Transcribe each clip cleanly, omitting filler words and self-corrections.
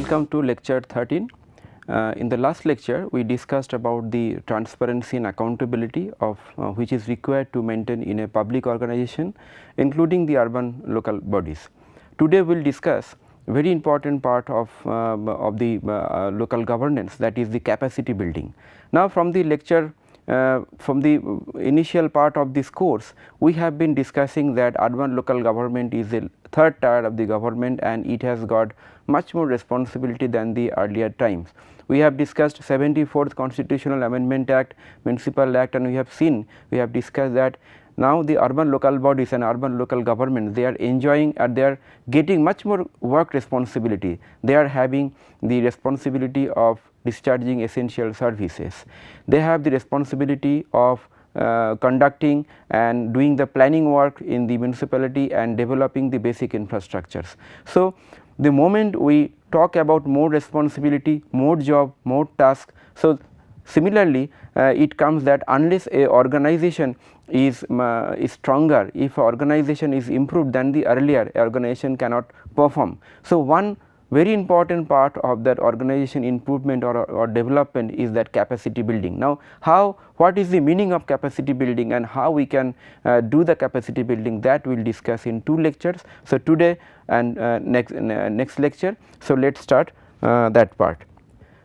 Welcome to lecture 13. In the last lecture we discussed about the transparency and accountability of which is required to maintain in a public organization, including the urban local bodies. Today we will discuss very important part of the local governance, that is the capacity building. Now from the lecture from the initial part of this course, we have been discussing that urban local government is the third tier of the government and it has got much more responsibility than the earlier times. We have discussed 74th Constitutional Amendment Act, Municipal Act, and we have discussed that now the urban local bodies and urban local government, they are enjoying and they are getting much more work responsibility. They are having the responsibility of discharging essential services. They have the responsibility of conducting and doing the planning work in the municipality and developing the basic infrastructures. So, the moment we talk about more responsibility, more job, more task, so similarly it comes that unless a organization is stronger, if a organization is improved than the earlier, organization cannot perform. So, one very important part of that organization improvement or development is that capacity building. Now, what is the meaning of capacity building and how we can do the capacity building, that we will discuss in 2 lectures. So, today and next lecture. So, let us start that part.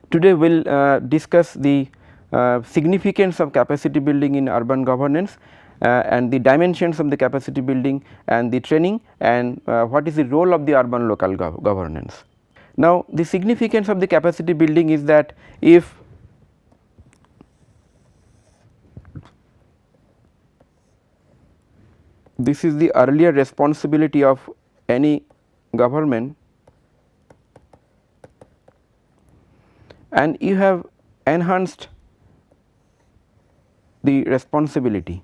Today we will discuss the significance of capacity building in urban governance and the dimensions of the capacity building and the training and what is the role of the urban local governance. Now, the significance of the capacity building is that if this is the earlier responsibility of any government and you have enhanced the responsibility,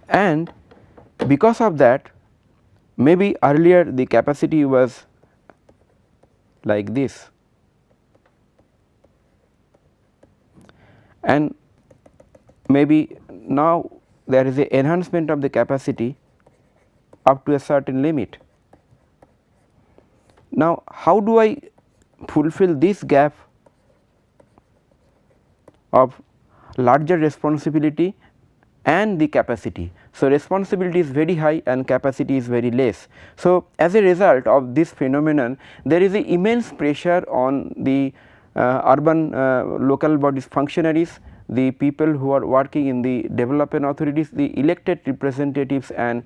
and because of that, maybe earlier the capacity was like this and maybe now there is a enhancement of the capacity up to a certain limit. Now, how do I fulfill this gap of larger responsibility and the capacity? So, responsibility is very high and capacity is very less. So, as a result of this phenomenon, there is a immense pressure on the urban local bodies functionaries, the people who are working in the development authorities, the elected representatives and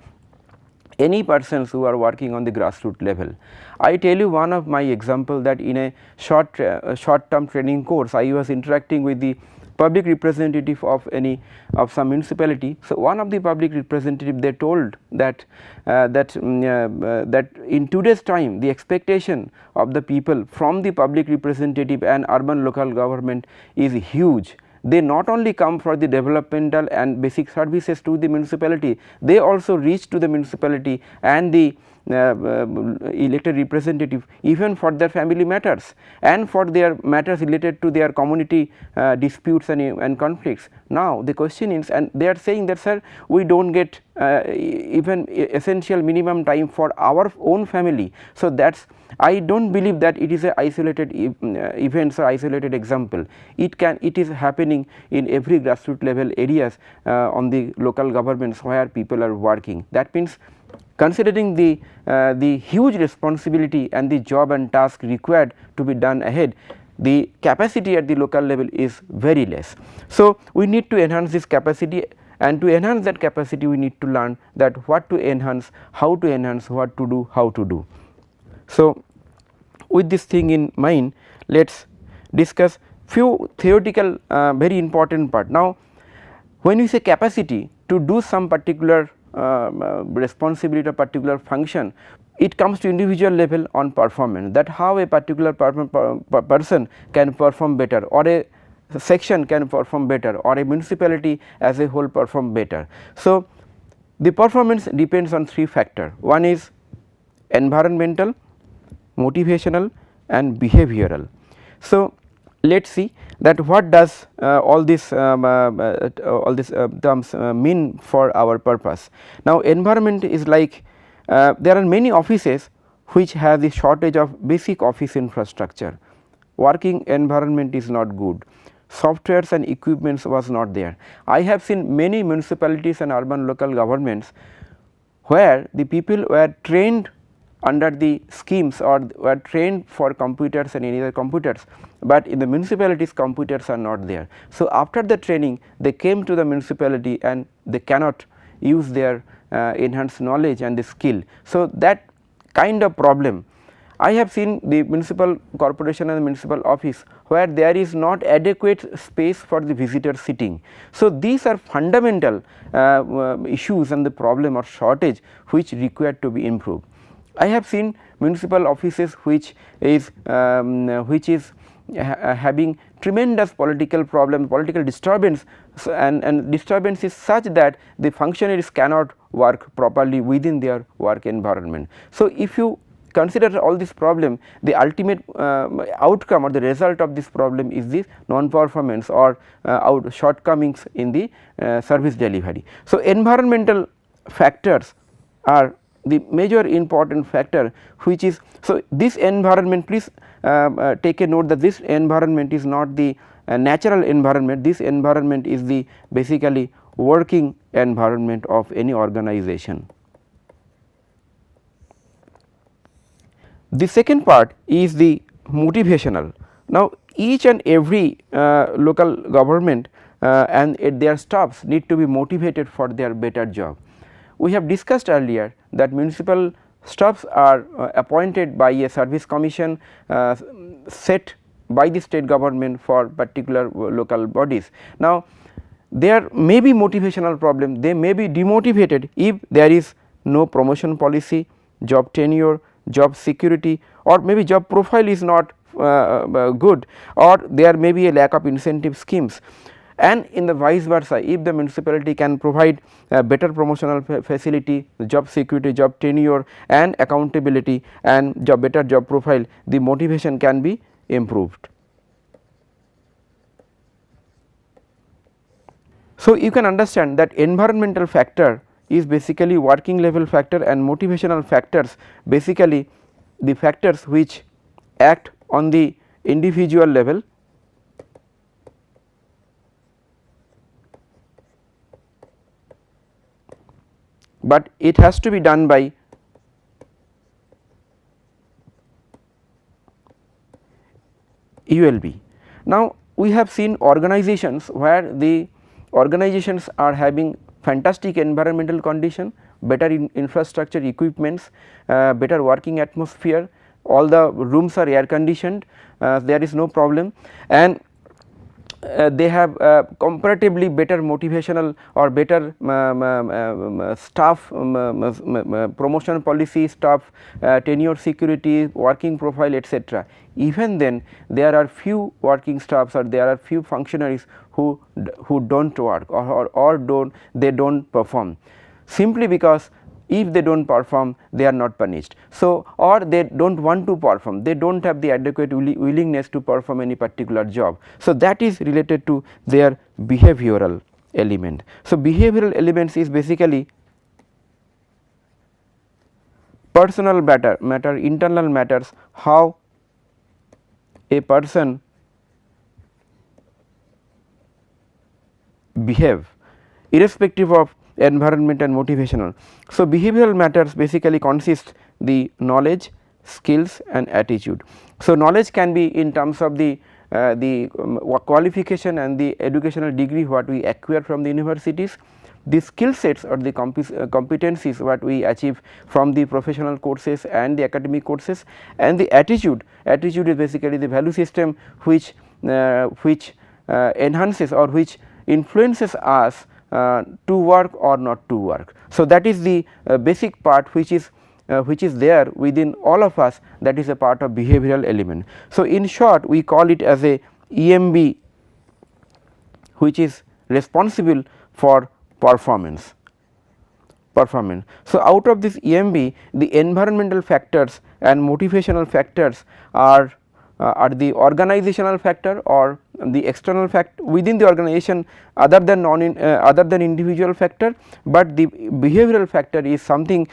any persons who are working on the grassroots level. I tell you one of my example that in a short term training course, I was interacting with the public representative of some municipality. So, one of the public representative, they told that that in today's time the expectation of the people from the public representative and urban local government is huge. They not only come for the developmental and basic services to the municipality, they also reach to the municipality and the elected representative even for their family matters and for their matters related to their community disputes and conflicts. Now, the question is, and they are saying that, sir, we do not get even essential minimum time for our own family. So, that is, I do not believe that it is a isolated events or isolated example. It is happening in every grassroots level areas on the local governments where people are working. That means, considering the huge responsibility and the job and task required to be done ahead, the capacity at the local level is very less. So, we need to enhance this capacity, and to enhance that capacity we need to learn that what to enhance, how to enhance, what to do, how to do. So, with this thing in mind, let us discuss few theoretical very important part. Now, when we say capacity to do some particular responsibility or particular function, it comes to individual level on performance, that how a particular person can perform better, or a section can perform better, or a municipality as a whole perform better. So, the performance depends on 3 factors. One is environmental, motivational and behavioral. So, let us see that what does all these terms mean for our purpose. Now, environment is like there are many offices which have the shortage of basic office infrastructure. Working environment is not good, softwares and equipments was not there. I have seen many municipalities and urban local governments where the people were trained under the schemes or were trained for computers and any other computers, but in the municipalities computers are not there. So, after the training they came to the municipality and they cannot use their enhanced knowledge and the skill. So, that kind of problem I have seen the municipal corporation and the municipal office where there is not adequate space for the visitor sitting. So, these are fundamental issues and the problem or shortage which required to be improved. I have seen municipal offices which is having tremendous political problem, political disturbance, and disturbance is such that the functionaries cannot work properly within their work environment. So, if you consider all this problem, the ultimate outcome or the result of this problem is this non-performance or shortcomings in the service delivery. So, environmental factors are the major important factor which is, so this environment, please take a note that this environment is not the natural environment, this environment is the basically working environment of any organization. The second part is the motivational. Now, each and every local government and their staffs need to be motivated for their better job. We have discussed earlier that municipal staffs are appointed by a service commission set by the state government for particular local bodies. Now, there may be motivational problem, they may be demotivated if there is no promotion policy, job tenure, job security, or maybe job profile is not good, or there may be a lack of incentive schemes. And in the vice versa, if the municipality can provide better promotional facility, job security, job tenure and accountability and better job profile, the motivation can be improved. So, you can understand that environmental factor is basically working level factor and motivational factors basically the factors which act on the individual level but it has to be done by ULB. Now, we have seen organizations where the organizations are having fantastic environmental condition, better infrastructure equipments, better working atmosphere, all the rooms are air conditioned, there is no problem, and they have comparatively better motivational or better staff promotion policy, staff tenure security, working profile, etc. Even then there are few working staffs or there are few functionaries who do not work or do not perform, simply because if they do not perform they are not punished. So, or they do not want to perform, they do not have the adequate willingness to perform any particular job. So, that is related to their behavioral element. So, behavioral elements is basically personal matter, internal matters, how a person behave irrespective of environment and motivational. So, behavioral matters basically consist the knowledge, skills and attitude. So, knowledge can be in terms of the qualification and the educational degree what we acquire from the universities, the skill sets or the competencies what we achieve from the professional courses and the academic courses, and the attitude is basically the value system which enhances or which influences us to work or not to work. So, that is the basic part which is there within all of us, that is a part of behavioral element. So, in short we call it as a EMB which is responsible for performance. So, out of this EMB the environmental factors and motivational factors are are the organizational factor or the external factor within the organization other than other than individual factor, but the behavioral factor is something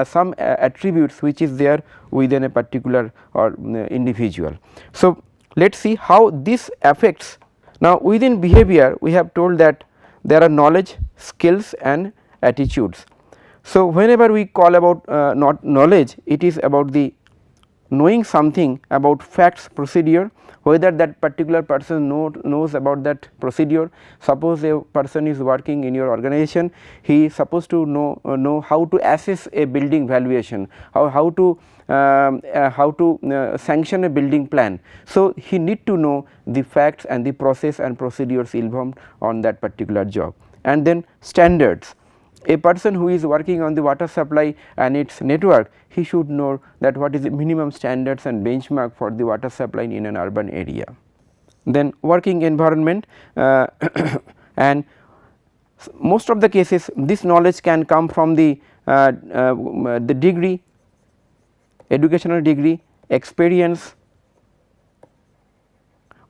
some attributes which is there within a particular or individual. So, let us see how this affects. Now, within behavior we have told that there are knowledge, skills and attitudes. So, whenever we call about not knowledge, it is about the knowing something about facts, procedure, whether that particular person knows about that procedure. Suppose a person is working in your organization, he is supposed to know how to assess a building valuation, how to sanction a building plan. So, he need to know the facts and the process and procedures involved on that particular job. And then standards. A person who is working on the water supply and its network, he should know that what is the minimum standards and benchmark for the water supply in an urban area. Then working environment and most of the cases this knowledge can come from the degree, educational degree, experience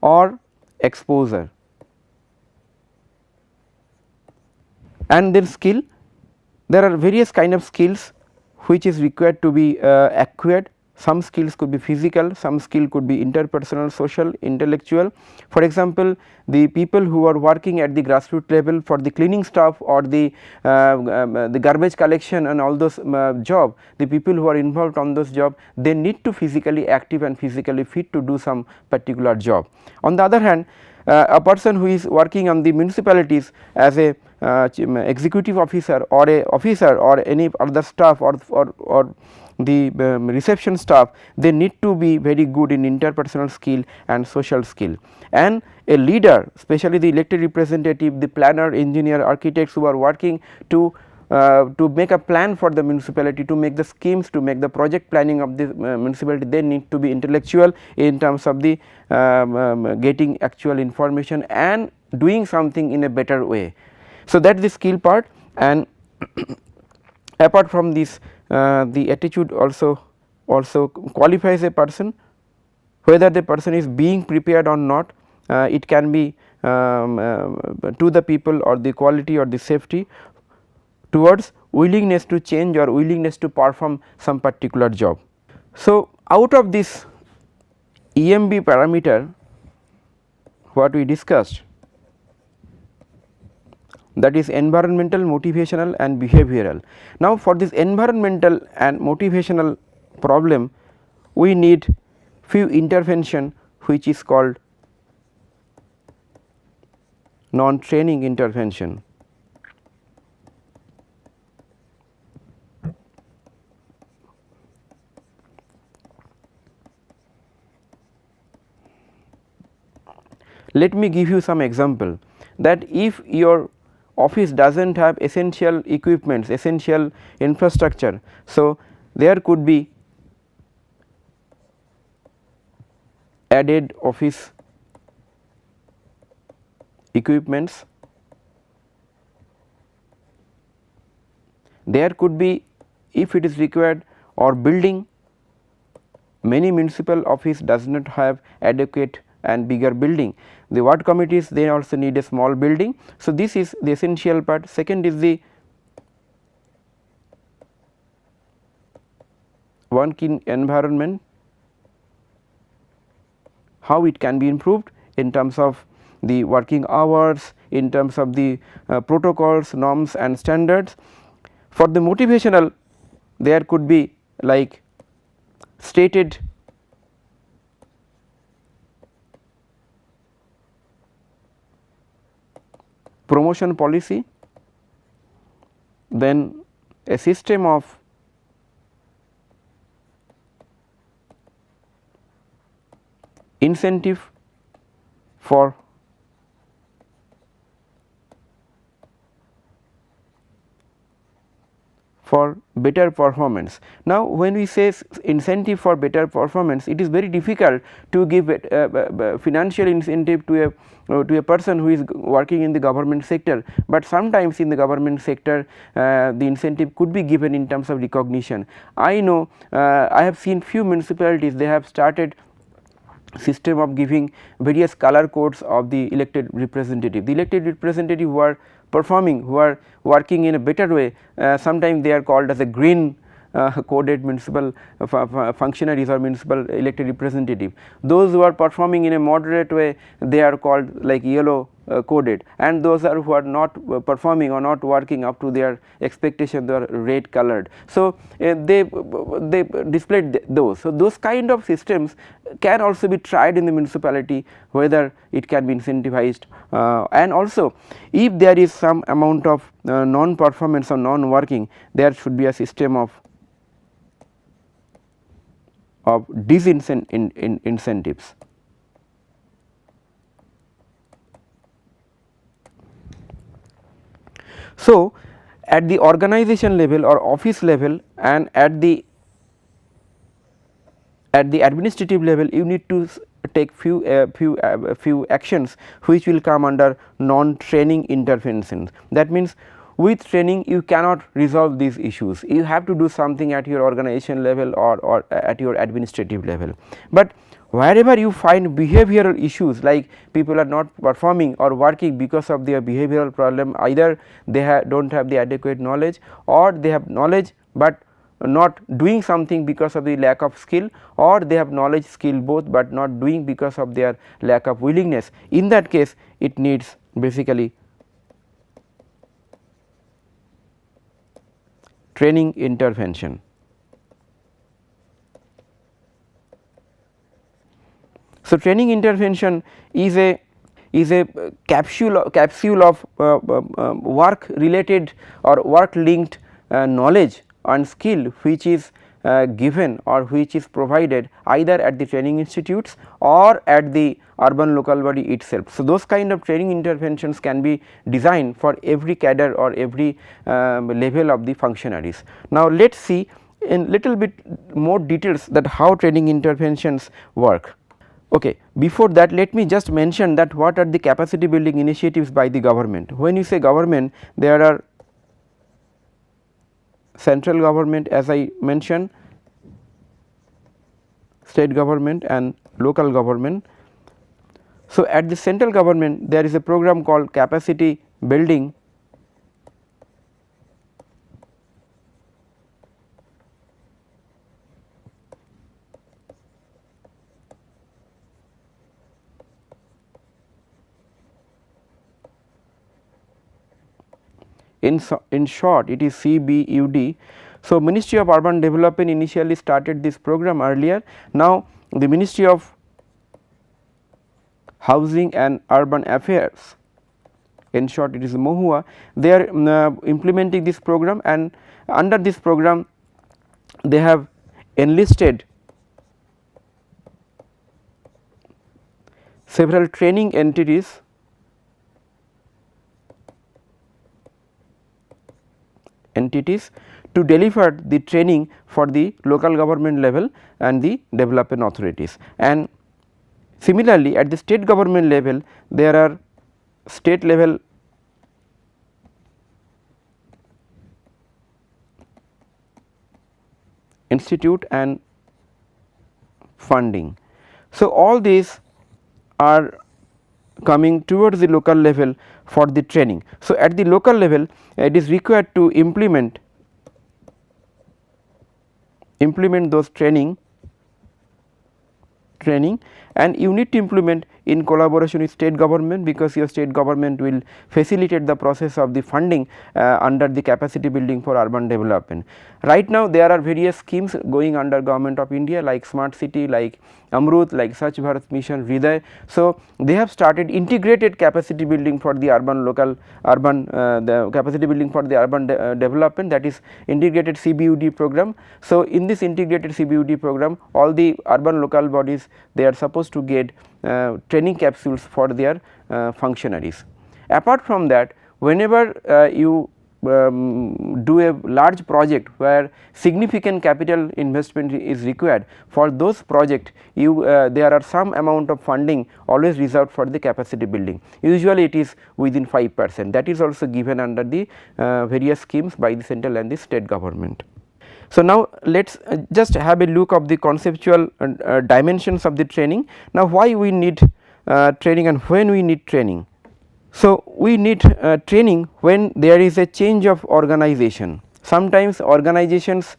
or exposure. And then skill, there are various kind of skills which is required to be acquired. Some skills could be physical, some skill could be interpersonal, social, intellectual. For example, the people who are working at the grassroots level for the cleaning staff or the garbage collection and all those job, the people who are involved on those job, they need to physically active and physically fit to do some particular job. On the other hand, a person who is working on the municipalities as a executive officer or a officer or any other staff or the reception staff, they need to be very good in interpersonal skill and social skill. And a leader, especially the elected representative, the planner, engineer, architects who are working to make a plan for the municipality, to make the schemes, to make the project planning of the municipality, they need to be intellectual in terms of the getting actual information and doing something in a better way. So, that is the skill part. And apart from this, the attitude also qualifies a person, whether the person is being prepared or not. It can be to the people or the quality or the safety towards willingness to change or willingness to perform some particular job. So, out of this EMB parameter what we discussed, that is environmental, motivational and behavioral. Now, for this environmental and motivational problem, we need few intervention which is called non-training intervention. Let me give you some example, that if your office does not have essential equipments, essential infrastructure. So, there could be added office equipments, there could be, if it is required, or building. Many municipal office does not have adequate and bigger building. The ward committees, they also need a small building. So, this is the essential part. Second is the working environment, how it can be improved in terms of the working hours, in terms of the protocols, norms and standards. For the motivational, there could be like stated promotion policy, then a system of incentive for better performance. Now, when we say incentive for better performance, it is very difficult to give financial incentive to a person who is working in the government sector, but sometimes in the government sector the incentive could be given in terms of recognition. I know I have seen few municipalities, they have started system of giving various color codes of the elected representative. The elected representative who are performing, who are working in a better way, sometimes they are called as a green coded municipal functionaries or municipal elected representative. Those who are performing in a moderate way, they are called like yellow coded, and those are who are not performing or not working up to their expectation, they are red colored. So, they displayed those. So, those kind of systems can also be tried in the municipality, whether it can be incentivized, and also if there is some amount of non performance or non working, there should be a system of disincentives. So, at the organization level or office level and at the administrative level, you need to take few actions which will come under non-training interventions. That means, with training you cannot resolve these issues, you have to do something at your organization level or at your administrative level. But wherever you find behavioral issues, like people are not performing or working because of their behavioral problem, either they do not have the adequate knowledge, or they have knowledge, but not doing something because of the lack of skill, or they have knowledge, skill both, but not doing because of their lack of willingness. In that case, it needs basically training intervention. So, training intervention is a capsule of work related or work linked knowledge and skill which is given or which is provided either at the training institutes or at the urban local body itself. So, those kind of training interventions can be designed for every cadre or every level of the functionaries. Now, let us see in little bit more details that how training interventions work. Okay. Before that, let me just mention that what are the capacity building initiatives by the government. When you say government, there are central government, as I mentioned, state government and local government. So, at the central government there is a program called capacity building in short it is CBUD. So, Ministry of Urban Development initially started this program earlier. Now, the Ministry of Housing and Urban Affairs, in short it is MOHUA, they are implementing this program, and under this program they have enlisted several training entities to deliver the training for the local government level and the development authorities. And similarly, at the state government level there are state level institute and funding. So, all these are coming towards the local level for the training. So, at the local level it is required to implement those training, and you need to implement in collaboration with state government, because your state government will facilitate the process of the funding under the capacity building for urban development. Right now there are various schemes going under Government of India like Smart City, like Amrut, like Swachh Bharat Mission, Hriday. So, they have started integrated capacity building for the the capacity building for the urban development, that is integrated CBUD program. So, in this integrated CBUD program, all the urban local bodies, they are supposed to get training capsules for their functionaries. Apart from that, whenever you do a large project where significant capital investment is required, for those project there are some amount of funding always reserved for the capacity building. Usually it is within 5%, that is also given under the various schemes by the central and the state government. So, now let us just have a look of the conceptual dimensions of the training. Now, why we need training and when we need training. So, we need training when there is a change of organization. Sometimes organizations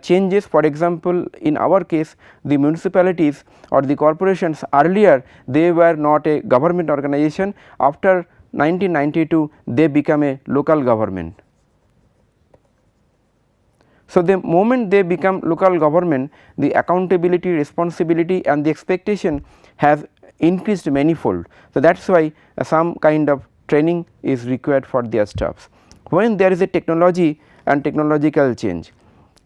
changes, for example, in our case the municipalities or the corporations, earlier they were not a government organization, after 1992 they become a local government. So, the moment they become local government, the accountability, responsibility and the expectation has increased manifold. So, that is why some kind of training is required for their staffs. When there is a technology and technological change,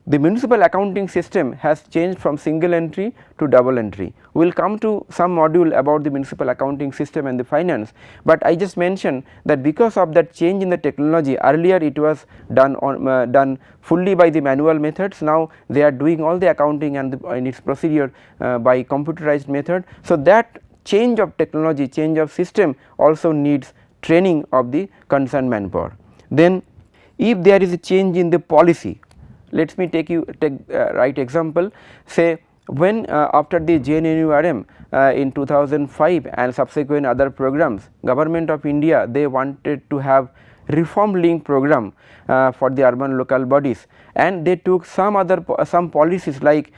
the municipal accounting system has changed from single entry to double entry. We will come to some module about the municipal accounting system and the finance, but I just mentioned that because of that change in the technology, earlier it was done on done fully by the manual methods. Now, they are doing all the accounting and its procedure by computerized method. So, that change of technology, change of system also needs training of the concerned manpower. Then if there is a change in the policy, let me take right example, say when after the JNNURM in 2005 and subsequent other programs, Government of India they wanted to have reform linked program for the urban local bodies, and they took some other policies like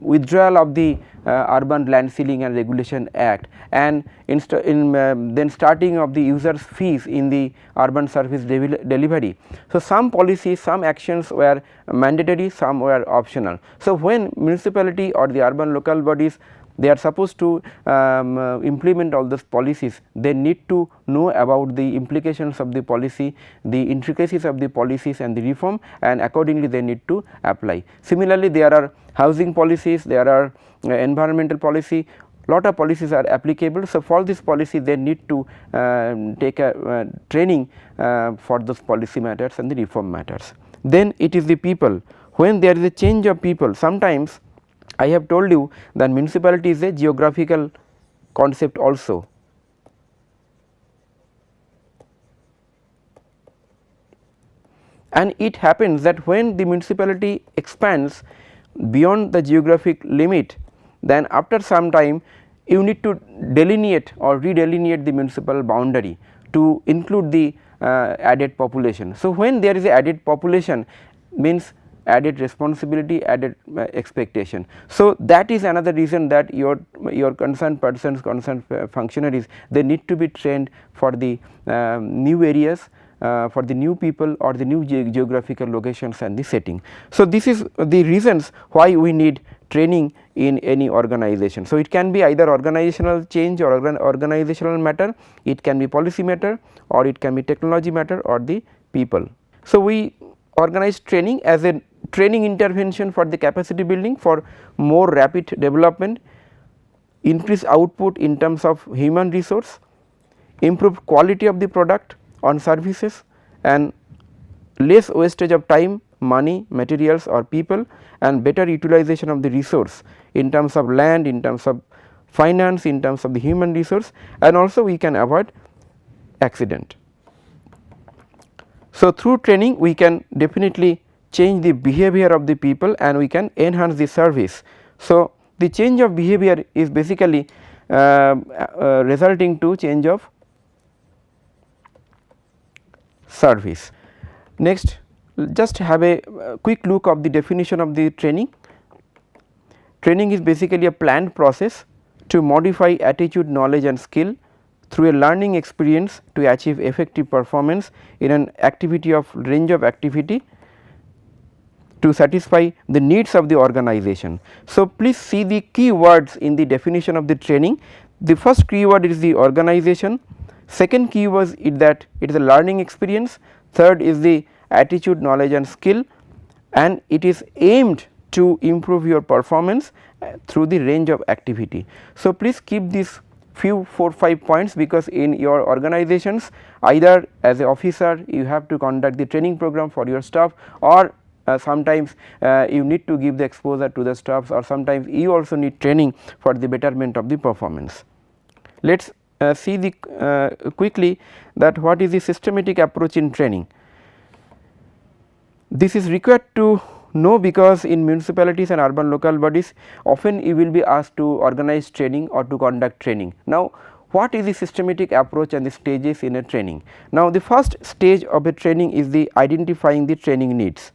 withdrawal of the Urban Land Ceiling and Regulation Act, and then starting of the users fees in the urban service delivery. So, some policies, some actions were mandatory, some were optional. So, when municipality or the urban local bodies they are supposed to implement all those policies, they need to know about the implications of the policy, the intricacies of the policies and the reform, and accordingly they need to apply. Similarly, there are housing policies, there are environmental policy, lot of policies are applicable. So, for this policy they need to take a training for those policy matters and the reform matters. Then it is the people. When there is a change of people, sometimes I have told you that municipality is a geographical concept also. And it happens that when the municipality expands beyond the geographic limit, then after some time you need to delineate or redelineate the municipal boundary to include the added population. So, when there is a added population means added responsibility, added expectation. So, that is another reason that your concerned persons, concerned functionaries, they need to be trained for the new areas, for the new people or the new geographical locations and the setting. So, this is the reasons why we need training in any organization. So, it can be either organizational change or organizational matter, it can be policy matter or it can be technology matter or the people. So, we organize training as a training intervention for the capacity building for more rapid development, increase output in terms of human resource, improve quality of the product on services and less wastage of time, money, materials or people, and better utilization of the resource in terms of land, in terms of finance, in terms of the human resource, and also we can avoid accident. So, through training we can definitely change the behavior of the people and we can enhance the service. So, the change of behavior is basically resulting to change of service. Next, just have a quick look of the definition of the training. Training is basically a planned process to modify attitude, knowledge and skill through a learning experience to achieve effective performance in an activity of range of activity to satisfy the needs of the organization. So, please see the key words in the definition of the training. The first keyword is the organization, second keyword is that it is a learning experience, third is the attitude, knowledge and skill, and it is aimed to improve your performance through the range of activity. So, please keep these few 4-5 points, because in your organizations either as a officer you have to conduct the training program for your staff, or sometimes you need to give the exposure to the staffs, or sometimes you also need training for the betterment of the performance. Let us see the quickly that what is the systematic approach in training. This is required to know because in municipalities and urban local bodies often you will be asked to organize training or to conduct training. Now, what is the systematic approach and the stages in a training? Now, the first stage of a training is the identifying the training needs.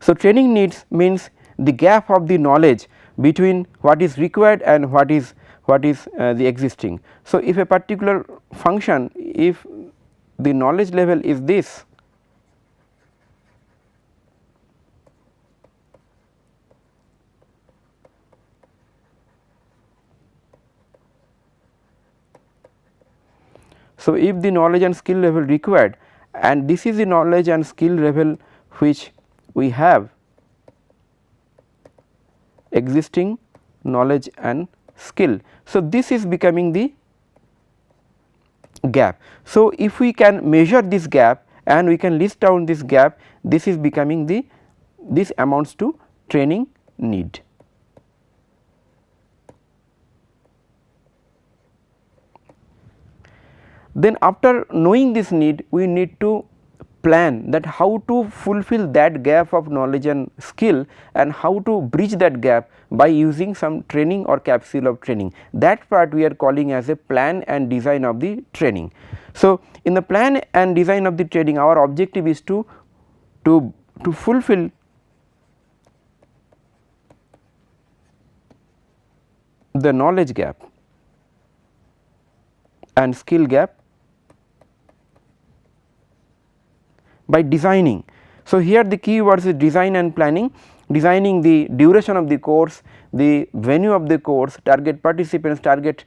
So, training needs means the gap of the knowledge between what is required and what is the existing. So, if a particular function, if the knowledge level is this, so if the knowledge and skill level required, and this is the knowledge and skill level which we have, existing knowledge and skill. So, this is becoming the gap. So, if we can measure this gap and we can list down this gap, this is becoming the, this amounts to training need. Then after knowing this need, we need to plan that how to fulfill that gap of knowledge and skill and how to bridge that gap by using some training or capsule of training. That part we are calling as a plan and design of the training. So, in the plan and design of the training, our objective is to fulfill the knowledge gap and skill gap by designing. So, here the key words is design and planning. Designing the duration of the course, the venue of the course, target participants, target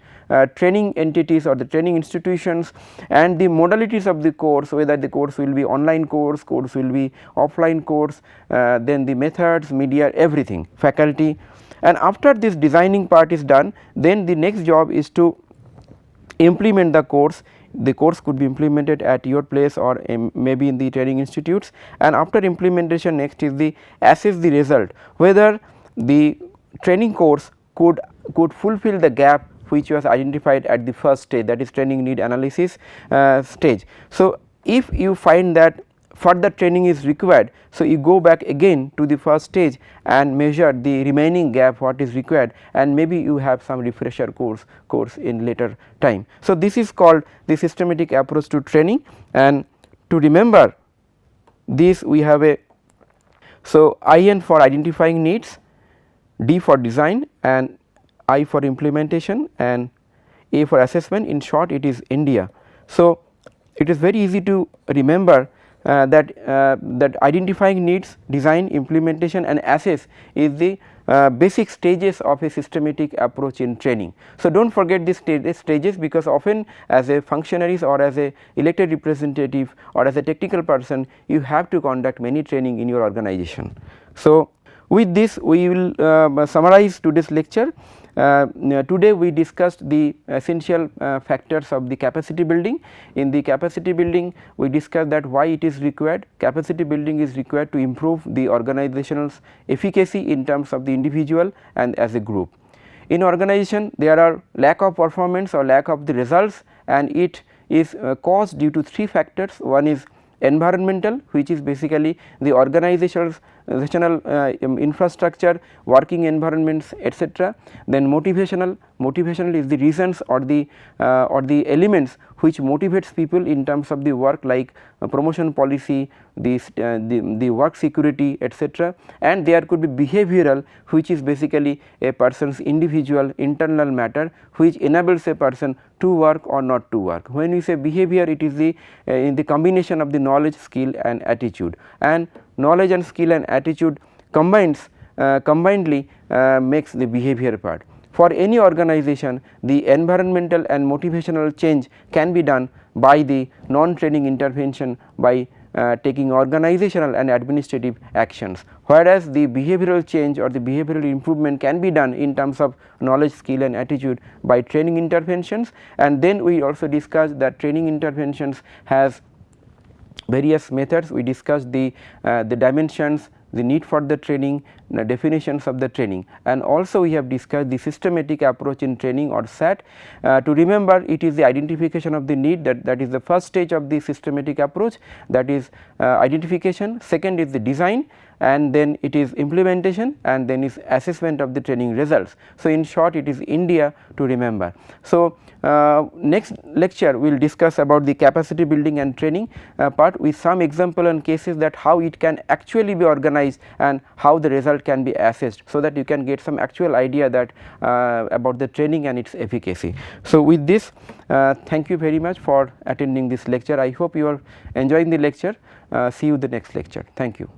training entities or the training institutions, and the modalities of the course, whether the course will be online course will be offline course, then the methods, media, everything, faculty. And after this designing part is done, then the next job is to implement the course. The course could be implemented at your place or maybe in the training institutes, and after implementation next is the assess the result, whether the training course could fulfill the gap which was identified at the first stage, that is training need analysis stage. So, if you find that further training is required, so you go back again to the first stage and measure the remaining gap what is required, and maybe you have some refresher course in later time. So, this is called the systematic approach to training, and to remember this we have a, so IN for identifying needs, D for design, and I for implementation, and A for assessment. In short, it is India. So, it is very easy to remember that identifying needs, design, implementation and assess is the basic stages of a systematic approach in training. So, do not forget these stages, because often as a functionaries or as a elected representative or as a technical person, you have to conduct many training in your organization. So, with this we will summarize today's lecture. Today we discussed the essential factors of the capacity building. In the capacity building, we discussed that why it is required. Capacity building is required to improve the organizational efficacy in terms of the individual and as a group. In organization, there are lack of performance or lack of the results, and it is caused due to three factors. One is environmental, which is basically the organizational infrastructure, working environments, etc. Then motivational is the reasons or the elements which motivates people in terms of the work, like promotion policy, the work security, etc. And there could be behavioral, which is basically a person's individual internal matter which enables a person to work or not to work. When we say behavior, it is the in the combination of the knowledge, skill and attitude, and knowledge and skill and attitude combinedly makes the behavior part. For any organization, the environmental and motivational change can be done by the non-training intervention by taking organizational and administrative actions, whereas the behavioral change or the behavioral improvement can be done in terms of knowledge, skill and attitude by training interventions. And then we also discussed that training interventions has various methods. We discussed the dimensions, the need for the training, the definitions of the training, and also we have discussed the systematic approach in training or SAT. To remember, it is the identification of the need, that is the first stage of the systematic approach, that is identification. Second is the design, and then it is implementation, and then is assessment of the training results. So, in short, it is India to remember. So, next lecture we will discuss about the capacity building and training part with some example and cases, that how it can actually be organized and how the result can be assessed, so that you can get some actual idea that about the training and its efficacy. So, with this, thank you very much for attending this lecture. I hope you are enjoying the lecture. See you in the next lecture. Thank you.